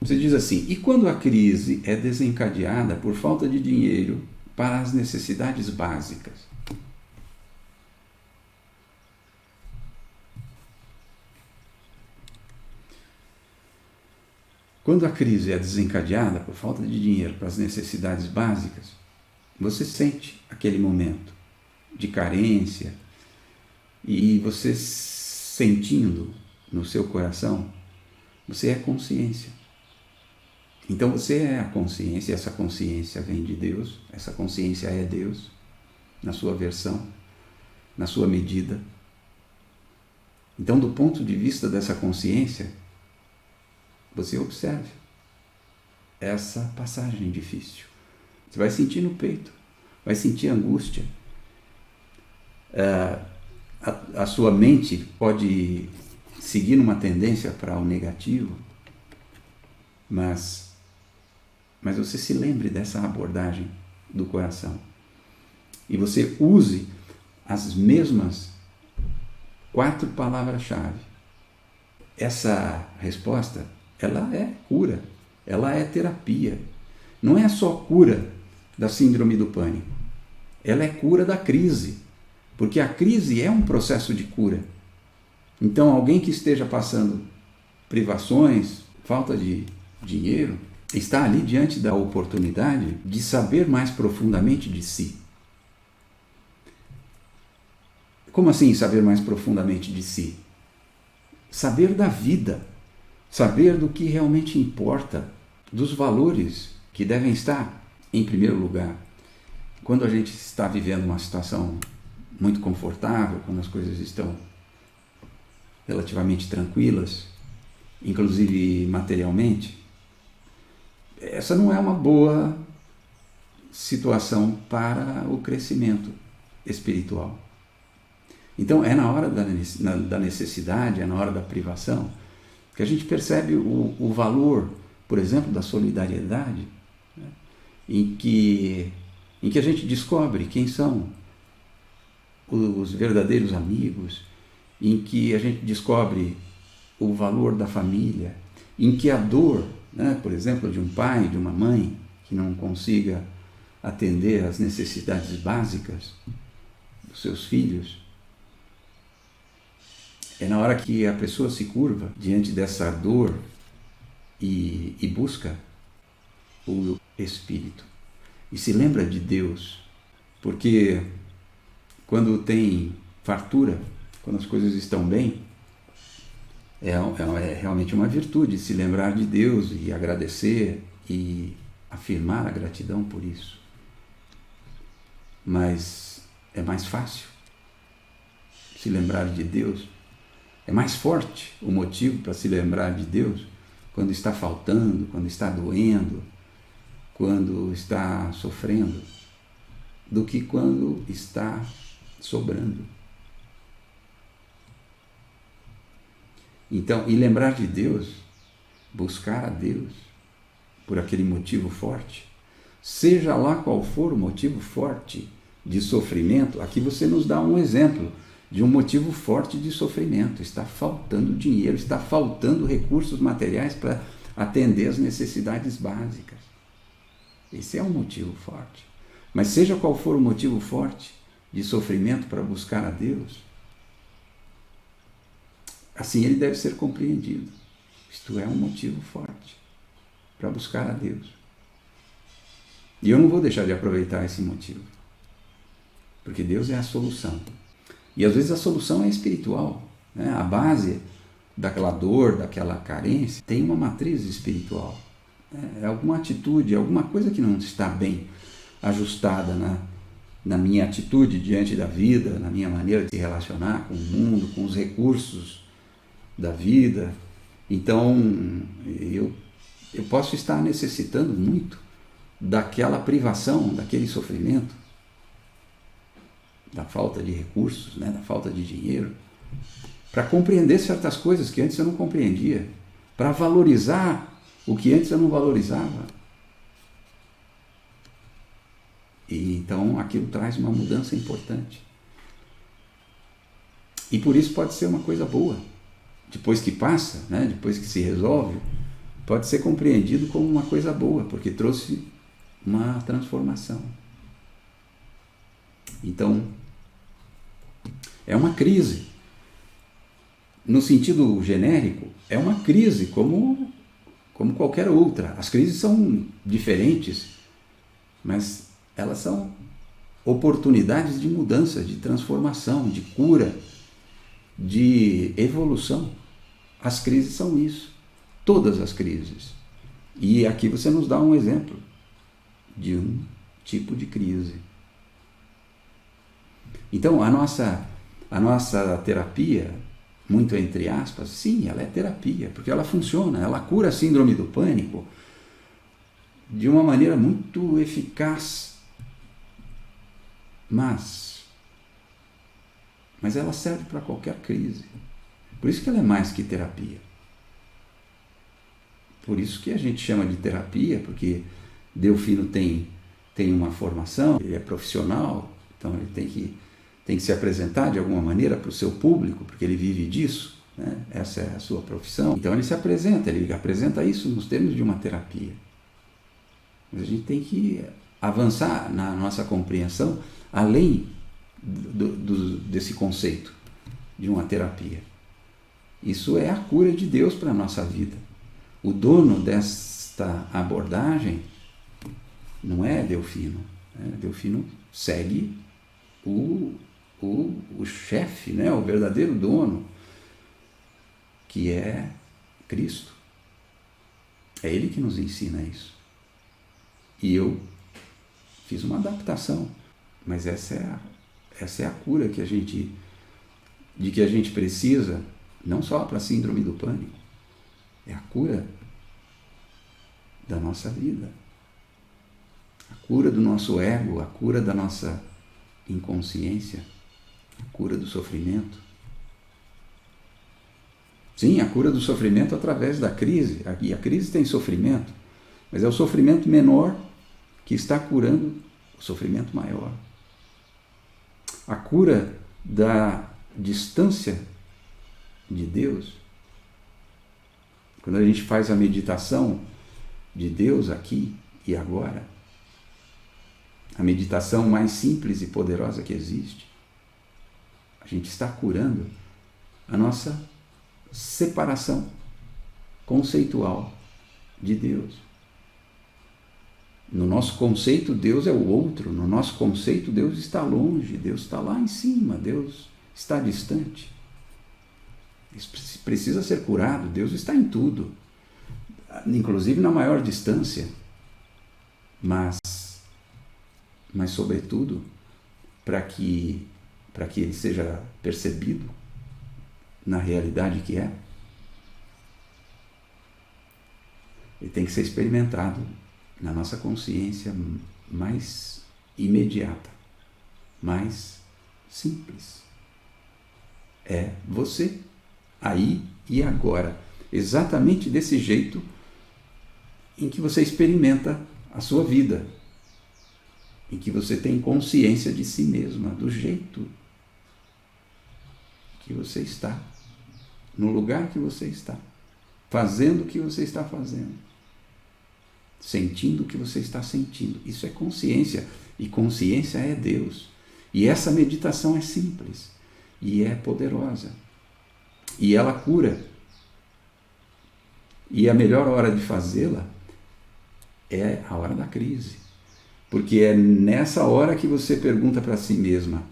Você diz assim: e quando a crise é desencadeada por falta de dinheiro para as necessidades básicas? Quando a crise é desencadeada por falta de dinheiro para as necessidades básicas, você sente aquele momento de carência, e você sentindo no seu coração, você é consciência. Então você é a consciência, e essa consciência vem de Deus, essa consciência é Deus, na sua versão, na sua medida. Então, do ponto de vista dessa consciência, você observe essa passagem difícil. Você vai sentir no peito, vai sentir angústia. A sua mente pode seguir numa tendência para o negativo, mas você se lembre dessa abordagem do coração e você use as mesmas 4 palavras-chave. Essa resposta, ela é cura, ela é terapia. Não é só cura da síndrome do pânico, ela é cura da crise, porque a crise é um processo de cura. Então, alguém que esteja passando privações, falta de dinheiro, está ali diante da oportunidade de saber mais profundamente de si. Como assim saber mais profundamente de si? Saber da vida, saber do que realmente importa, dos valores que devem estar em primeiro lugar. Quando a gente está vivendo uma situação muito confortável, quando as coisas estão relativamente tranquilas, inclusive materialmente, essa não é uma boa situação para o crescimento espiritual. Então é na hora da necessidade, é na hora da privação, que a gente percebe o valor, por exemplo, da solidariedade, né? em que a gente descobre quem são os verdadeiros amigos, em que a gente descobre o valor da família, em que a dor, né, por exemplo, de um pai, de uma mãe que não consiga atender às necessidades básicas dos seus filhos, é na hora que a pessoa se curva diante dessa dor e busca o Espírito e se lembra de Deus, porque quando tem fartura, quando as coisas estão bem, é realmente uma virtude se lembrar de Deus e agradecer e afirmar a gratidão por isso. Mas é mais fácil se lembrar de Deus, é mais forte o motivo para se lembrar de Deus quando está faltando, quando está doendo, quando está sofrendo, do que quando está sobrando. Então, e lembrar de Deus, buscar a Deus por aquele motivo forte, seja lá qual for o motivo forte de sofrimento, aqui você nos dá um exemplo de um motivo forte de sofrimento. Está faltando dinheiro, está faltando recursos materiais para atender as necessidades básicas. Esse é um motivo forte. Mas seja qual for o motivo forte de sofrimento para buscar a Deus, assim ele deve ser compreendido. Isto é um motivo forte para buscar a Deus. E eu não vou deixar de aproveitar esse motivo, porque Deus é a solução. E às vezes a solução é espiritual, né? A base daquela dor, daquela carência, tem uma matriz espiritual. É alguma atitude, alguma coisa que não está bem ajustada na minha atitude diante da vida, na minha maneira de se relacionar com o mundo, com os recursos da vida. Então, eu posso estar necessitando muito daquela privação, daquele sofrimento, da falta de recursos, né, da falta de dinheiro, para compreender certas coisas que antes eu não compreendia, para valorizar o que antes eu não valorizava. E então aquilo traz uma mudança importante. E por isso pode ser uma coisa boa. Depois que passa, né, depois que se resolve, pode ser compreendido como uma coisa boa, porque trouxe uma transformação. Então, é uma crise. No sentido genérico, é uma crise como qualquer outra. As crises são diferentes, mas elas são oportunidades de mudança, de transformação, de cura, de evolução. As crises são isso. Todas as crises. E aqui você nos dá um exemplo de um tipo de crise. Então, a nossa terapia, muito entre aspas, sim, ela é terapia, porque ela funciona, ela cura a síndrome do pânico de uma maneira muito eficaz. Mas ela serve para qualquer crise. Por isso que ela é mais que terapia. Por isso que a gente chama de terapia, porque Delfino tem uma formação, ele é profissional, então ele tem que se apresentar de alguma maneira para o seu público, porque ele vive disso, né? Essa é a sua profissão. Então ele apresenta isso nos termos de uma terapia. Mas a gente tem que avançar na nossa compreensão além desse conceito de uma terapia. Isso é a cura de Deus para a nossa vida. O dono desta abordagem não é Delfino. Delfino segue o chefe, né? O verdadeiro dono, que é Cristo. É Ele que nos ensina isso. E eu fiz uma adaptação, mas essa é a cura de que a gente precisa, não só para a síndrome do pânico, é a cura da nossa vida, a cura do nosso ego, a cura da nossa inconsciência, a cura do sofrimento. Sim, a cura do sofrimento através da crise. E a crise tem sofrimento, mas é o sofrimento menor que está curando o sofrimento maior. A cura da distância de Deus, quando a gente faz a meditação de Deus aqui e agora, a meditação mais simples e poderosa que existe, a gente está curando a nossa separação conceitual de Deus. No nosso conceito, Deus é o outro. No nosso conceito, Deus está longe, Deus está lá em cima, Deus está distante. Isso precisa ser curado. Deus está em tudo, inclusive na maior distância, mas sobretudo, para que ele seja percebido na realidade que é, ele tem que ser experimentado na nossa consciência mais imediata, mais simples. É você, aí e agora, exatamente desse jeito em que você experimenta a sua vida, em que você tem consciência de si mesma, do jeito que você está, no lugar que você está, fazendo o que você está fazendo, sentindo o que você está sentindo. Isso é consciência, e consciência é Deus. E essa meditação é simples, e é poderosa, e ela cura. E a melhor hora de fazê-la é a hora da crise, porque é nessa hora que você pergunta para si mesma: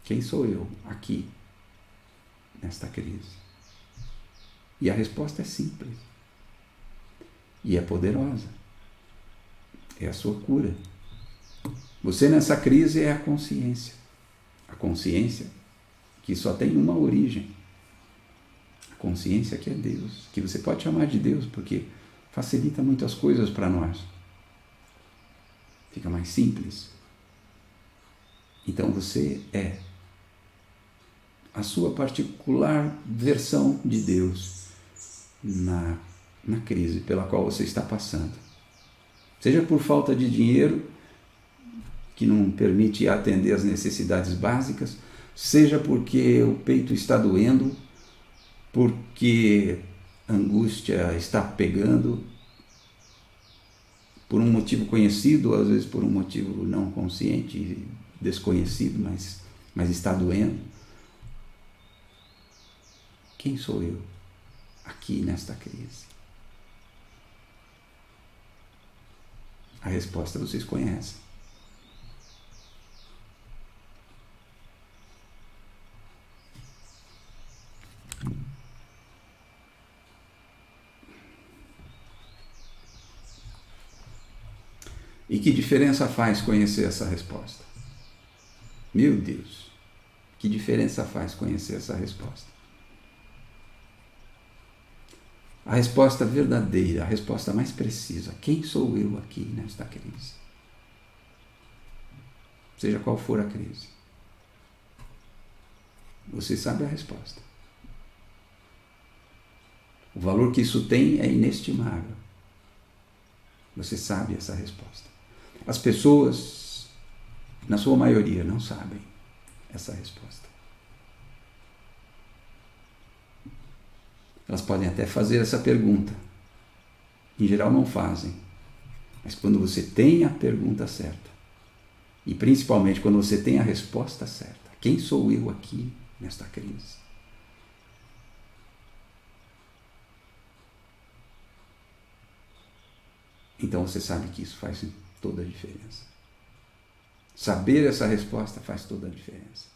quem sou eu aqui, nesta crise? E a resposta é simples e é poderosa. É a sua cura. Você nessa crise é a consciência. A consciência que só tem uma origem. A consciência que é Deus, que você pode chamar de Deus, porque facilita muitas coisas para nós. Fica mais simples. Então você é a sua particular versão de Deus na crise pela qual você está passando. Seja por falta de dinheiro, que não permite atender as necessidades básicas, seja porque o peito está doendo, porque angústia está pegando por um motivo conhecido, ou às vezes por um motivo não consciente, desconhecido, mas está doendo. Quem sou eu aqui nesta crise? A resposta vocês conhecem. E que diferença faz conhecer essa resposta? Meu Deus, que diferença faz conhecer essa resposta? A resposta verdadeira, a resposta mais precisa. Quem sou eu aqui nesta crise? Seja qual for a crise. Você sabe a resposta. O valor que isso tem é inestimável. Você sabe essa resposta. As pessoas, na sua maioria, não sabem essa resposta. Elas podem até fazer essa pergunta. Em geral não fazem. Mas quando você tem a pergunta certa, e principalmente quando você tem a resposta certa, quem sou eu aqui nesta crise? Então você sabe que isso faz toda a diferença. Saber essa resposta faz toda a diferença.